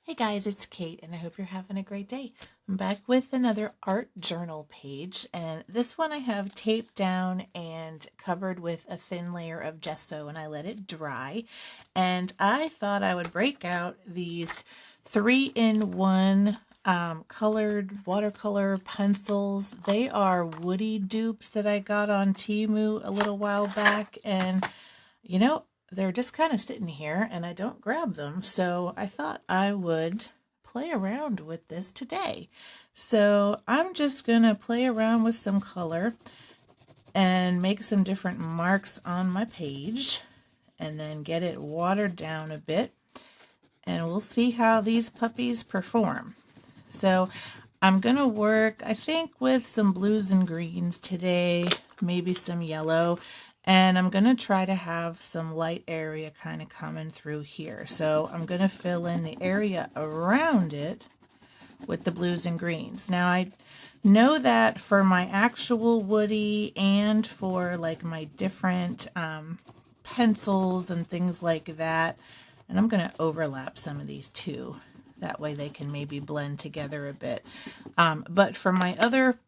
Hey guys, it's Kate, and I hope you're having a great day. I'm back with another art journal page, and this one I have taped down and covered with a thin layer of gesso, and I let it dry. And I thought I would break out these 3-in-1 colored watercolor pencils. They are woody dupes that I got on Temu a little while back, and they're just kind of sitting here and I don't grab them. So I thought I would play around with this today. So I'm just going to play around with some color and make some different marks on my page and then get it watered down a bit. And we'll see how these puppies perform. So I'm going to work, I think, with some blues and greens today, maybe some yellow. And I'm going to try to have some light area kind of coming through here. So I'm going to fill in the area around it with the blues and greens. Now I know that for my actual woody and for like my different pencils and things like that, and I'm going to overlap some of these too. That way they can maybe blend together a bit. But for my other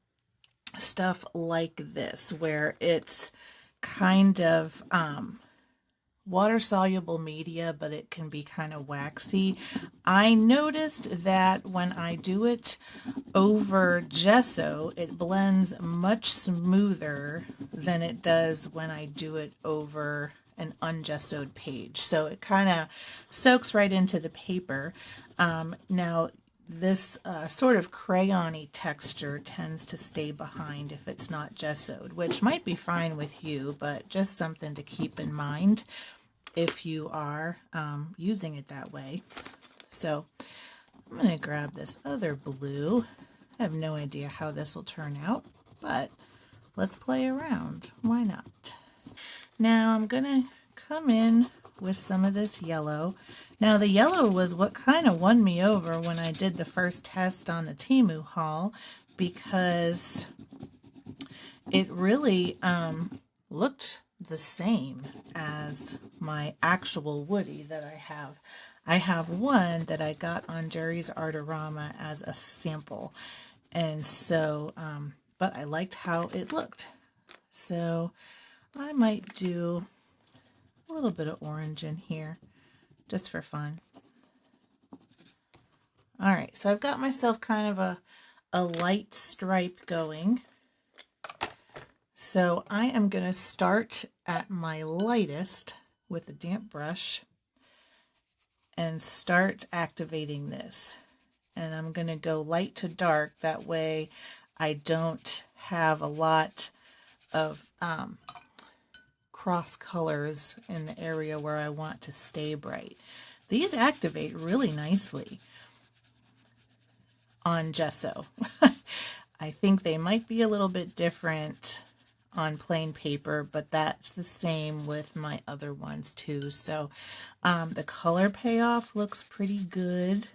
stuff like this, where it's kind of water-soluble media, but it can be kind of waxy. I noticed that when I do it over gesso, it blends much smoother than it does when I do it over an ungessoed page. So it kind of soaks right into the paper. Now, this sort of crayon-y texture tends to stay behind if it's not gessoed, which might be fine with you, but just something to keep in mind if you are using it that way. So I'm going to grab this other blue. I have no idea how this will turn out, but let's play around. Why not? Now I'm going to come in with some of this yellow. Now the yellow was what kind of won me over when I did the first test on the Temu haul, because it really looked the same as my actual woody that I have. I have one that I got on Jerry's Artorama as a sample, and so but I liked how it looked, so I might do a little bit of orange in here just for fun. All right, so I've got myself kind of a light stripe going. So I am going to start at my lightest with a damp brush and start activating this. And I'm going to go light to dark. That way I don't have a lot of cross colors in the area where I want to stay bright. These activate really nicely on gesso. I think they might be a little bit different on plain paper, but that's the same with my other ones too. So the color payoff looks pretty good,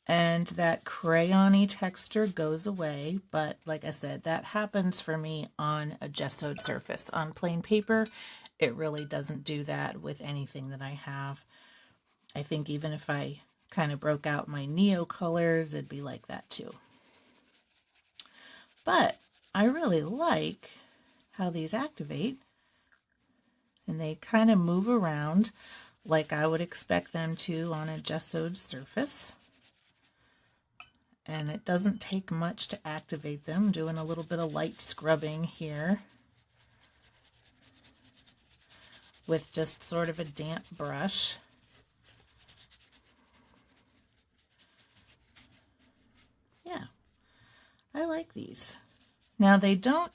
and that crayon-y texture goes away, but like I said, that happens for me on a gessoed surface. On plain paper, it really doesn't do that with anything that I have. I think even if I kind of broke out my neo colors, it'd be like that too. But I really like how these activate, and they kind of move around like I would expect them to on a gessoed surface. And it doesn't take much to activate them. I'm doing a little bit of light scrubbing here with just sort of a damp brush. Yeah, I like these. Now they don't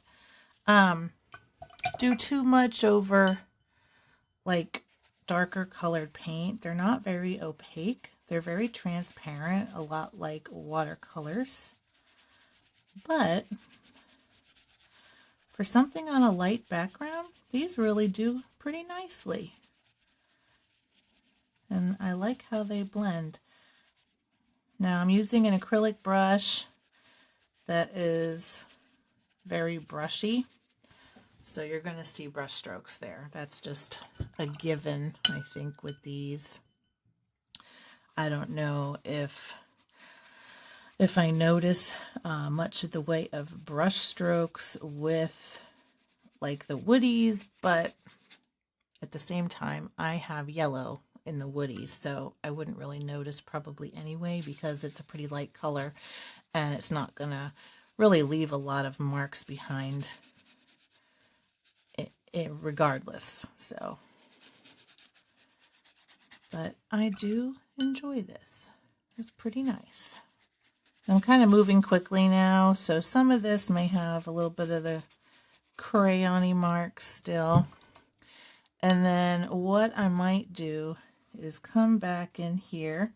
do too much over like darker colored paint. They're not very opaque. They're very transparent, a lot like watercolors. But for something on a light background, these really do pretty nicely. And I like how they blend. Now I'm using an acrylic brush that is very brushy. So you're going to see brush strokes there. That's just a given, I think, with these. I don't know if I notice much of the way of brush strokes with like the woodies, but at the same time, I have yellow in the woodies, so I wouldn't really notice probably anyway because it's a pretty light color and it's not gonna really leave a lot of marks behind it regardless. So, but I do enjoy this. It's pretty nice. I'm kind of moving quickly now, so some of this may have a little bit of the crayon-y marks still. And then what I might do is come back in here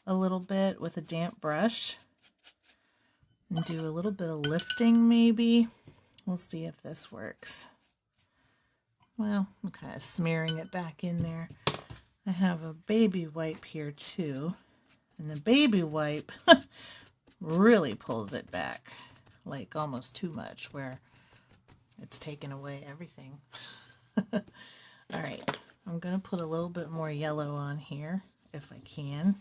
a little bit with a damp brush and do a little bit of lifting maybe. We'll see if this works. Well, I'm kind of smearing it back in there. I have a baby wipe here too. And the baby wipe really pulls it back, like almost too much, where it's taken away everything. All right, I'm going to put a little bit more yellow on here if I can.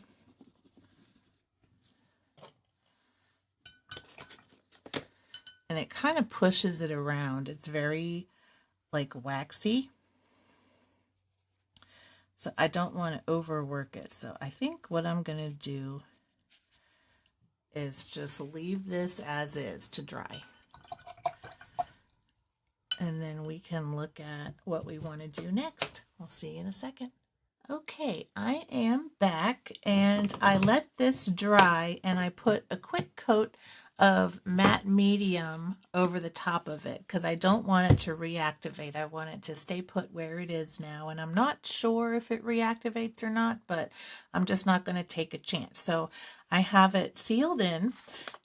And it kind of pushes it around. It's very like waxy. So I don't want to overwork it. So I think what I'm going to do is just leave this as is to dry. And then we can look at what we want to do next. I'll see you in a second. Okay, I am back and I let this dry and I put a quick coat of matte medium over the top of it because I don't want it to reactivate. I want it to stay put where it is now, and I'm not sure if it reactivates or not, but I'm just not going to take a chance. So I have it sealed in,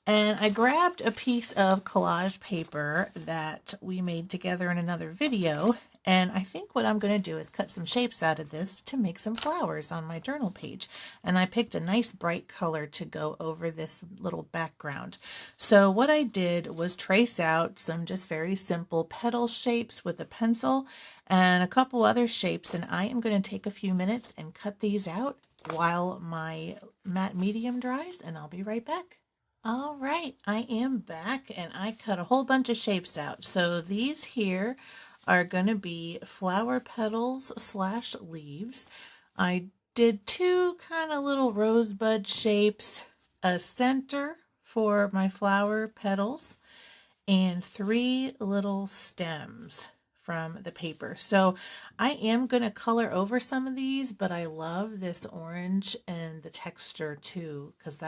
and I grabbed a piece of collage paper that we made together in another video, and I think what I'm going to do is cut some shapes out of this to make some flowers on my journal page. And I picked a nice bright color to go over this little background. So what I did was trace out some just very simple petal shapes with a pencil and a couple other shapes, and I am going to take a few minutes and cut these out while my matte medium dries, and I'll be right back. All right, I am back and I cut a whole bunch of shapes out. So these here are going to be flower petals / leaves. I did two kind of little rosebud shapes, a center for my flower petals, and 3 little stems from the paper. So I am going to color over some of these, but I love this orange and the texture too, because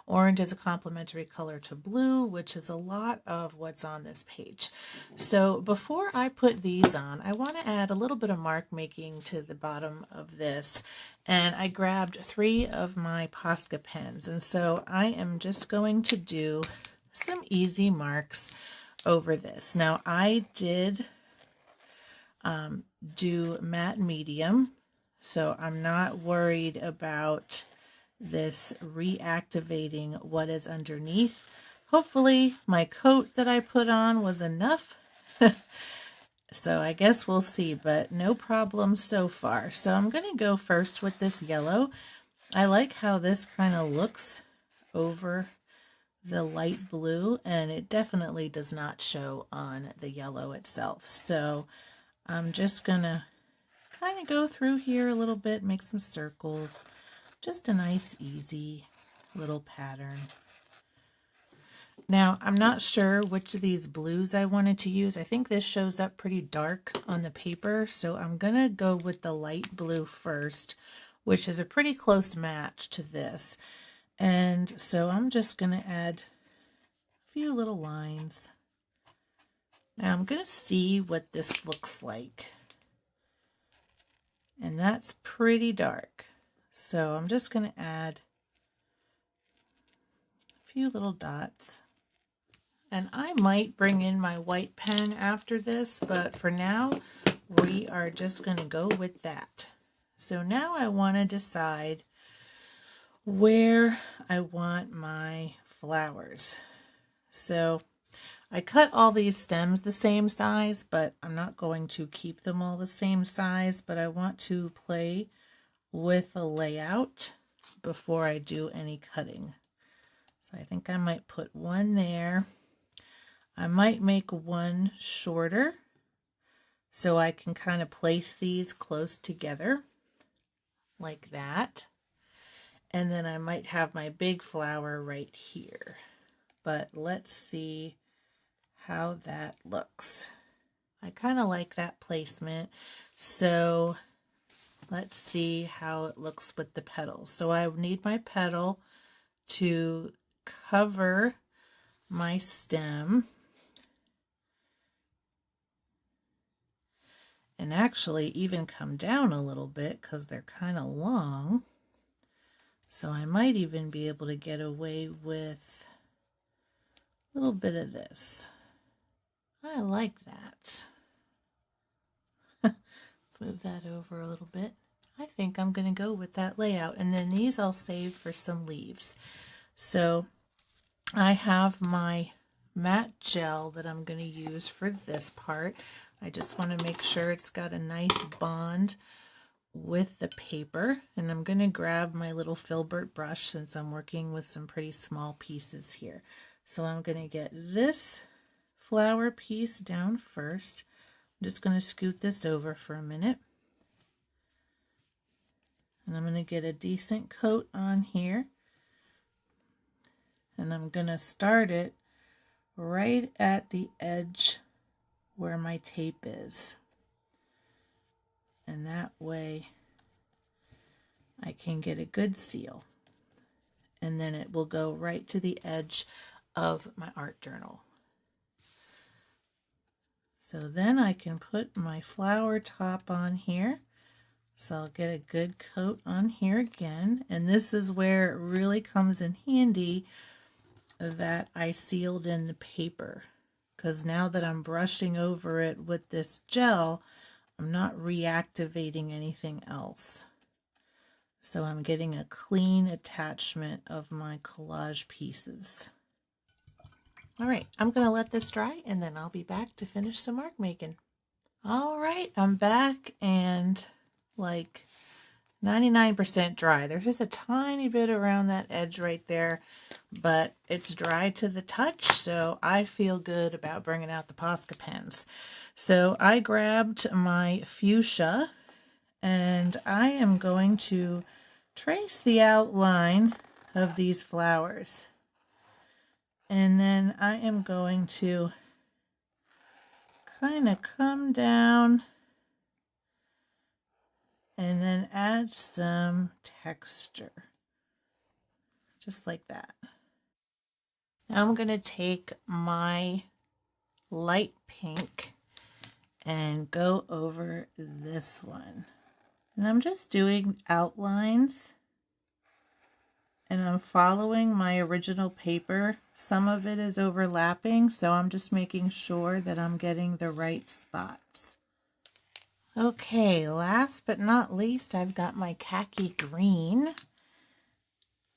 orange is a complementary color to blue, which is a lot of what's on this page. So before I put these on, I want to add a little bit of mark making to the bottom of this. And I grabbed 3 of my Posca pens. And so I am just going to do some easy marks over this. Now I did do matte medium, so I'm not worried about this reactivating what is underneath. Hopefully my coat that I put on was enough. So I guess we'll see, but no problem so far. So I'm going to go first with this yellow. I like how this kind of looks over the light blue, and it definitely does not show on the yellow itself. So I'm just going to kind of go through here a little bit, make some circles. Just a nice, easy little pattern. Now, I'm not sure which of these blues I wanted to use. I think this shows up pretty dark on the paper, so I'm going to go with the light blue first, which is a pretty close match to this. And so I'm just going to add a few little lines. Now I'm going to see what this looks like. And that's pretty dark. So I'm just going to add a few little dots. And I might bring in my white pen after this, but for now, we are just going to go with that. So now I want to decide where I want my flowers. So I cut all these stems the same size, but I'm not going to keep them all the same size, but I want to play with a layout. before I do any cutting. So I think I might put one there. I might make one shorter so I can kind of place these close together like that. And then I might have my big flower right here. But let's see how that looks. I kind of like that placement. So let's see how it looks with the petals. So I need my petal to cover my stem. And actually even come down a little bit because they're kind of long. So I might even be able to get away with a little bit of this. I like that. Let's move that over a little bit. I think I'm going to go with that layout. And then these I'll save for some leaves. So I have my matte gel that I'm going to use for this part. I just want to make sure it's got a nice bond with the paper. And I'm going to grab my little filbert brush since I'm working with some pretty small pieces here. So I'm going to get this flower piece down first. I'm just going to scoot this over for a minute. And I'm going to get a decent coat on here. And I'm going to start it right at the edge where my tape is. And that way I can get a good seal. And then it will go right to the edge of my art journal. So then I can put my flower top on here. So I'll get a good coat on here again. And this is where it really comes in handy that I sealed in the paper. Because now that I'm brushing over it with this gel, I'm not reactivating anything else. So I'm getting a clean attachment of my collage pieces. All right, I'm going to let this dry and then I'll be back to finish some mark making. All right, I'm back and like 99% dry. There's just a tiny bit around that edge right there, but it's dry to the touch, so I feel good about bringing out the Posca pens. So I grabbed my fuchsia and I am going to trace the outline of these flowers. And then I am going to kind of come down and then add some texture, just like that. Now I'm going to take my light pink and go over this one. And I'm just doing outlines and I'm following my original paper. Some of it is overlapping, so I'm just making sure that I'm getting the right spots. Okay, last but not least, I've got my khaki green.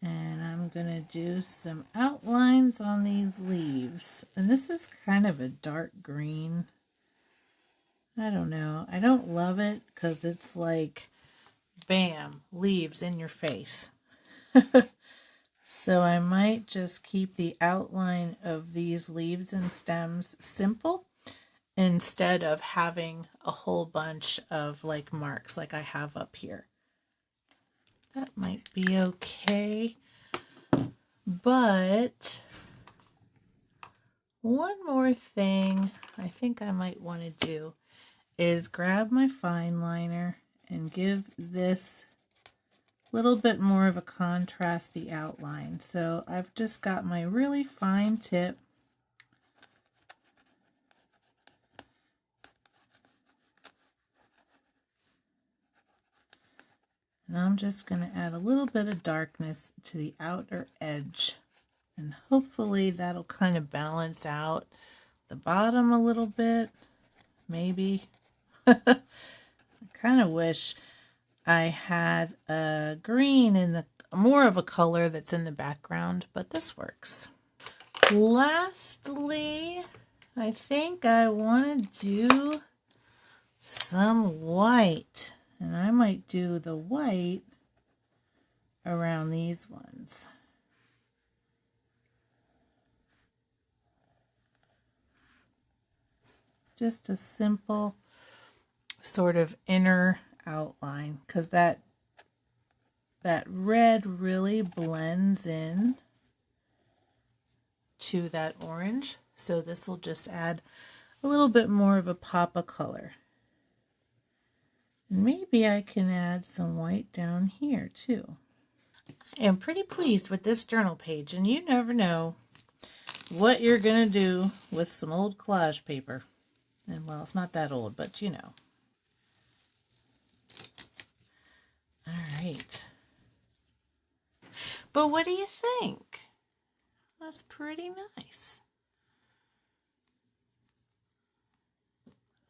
And I'm going to do some outlines on these leaves. And this is kind of a dark green. I don't know. I don't love it because it's like, bam, leaves in your face. So I might just keep the outline of these leaves and stems simple instead of having a whole bunch of like marks like I have up here. That might be okay. But one more thing I think I might want to do is grab my fine liner and give this little bit more of a contrasty outline. So I've just got my really fine tip. And I'm just going to add a little bit of darkness to the outer edge. And hopefully that'll kind of balance out the bottom a little bit. Maybe. I kind of wish I had a green in the more of a color that's in the background, but this works. Lastly, I think I want to do some white, and I might do the white around these ones. Just a simple sort of inner outline, because that red really blends in to that orange. So this will just add a little bit more of a pop of color. And maybe I can add some white down here too. I am pretty pleased with this journal page, and you never know what you're going to do with some old collage paper. And well, it's not that old, but you know. All right. But what do you think? That's pretty nice.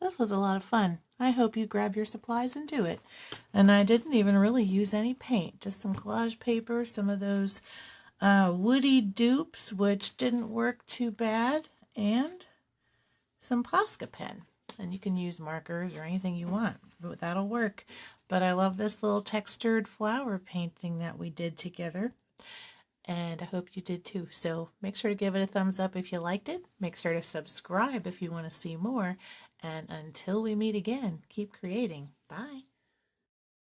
This was a lot of fun. I hope you grab your supplies and do it. And I didn't even really use any paint, just some collage paper, some of those woody dupes, which didn't work too bad, and some Posca pen. And you can use markers or anything you want, but that'll work. But I love this little textured flower painting that we did together. And I hope you did too. So make sure to give it a thumbs up if you liked it. Make sure to subscribe if you want to see more. And until we meet again, keep creating. Bye.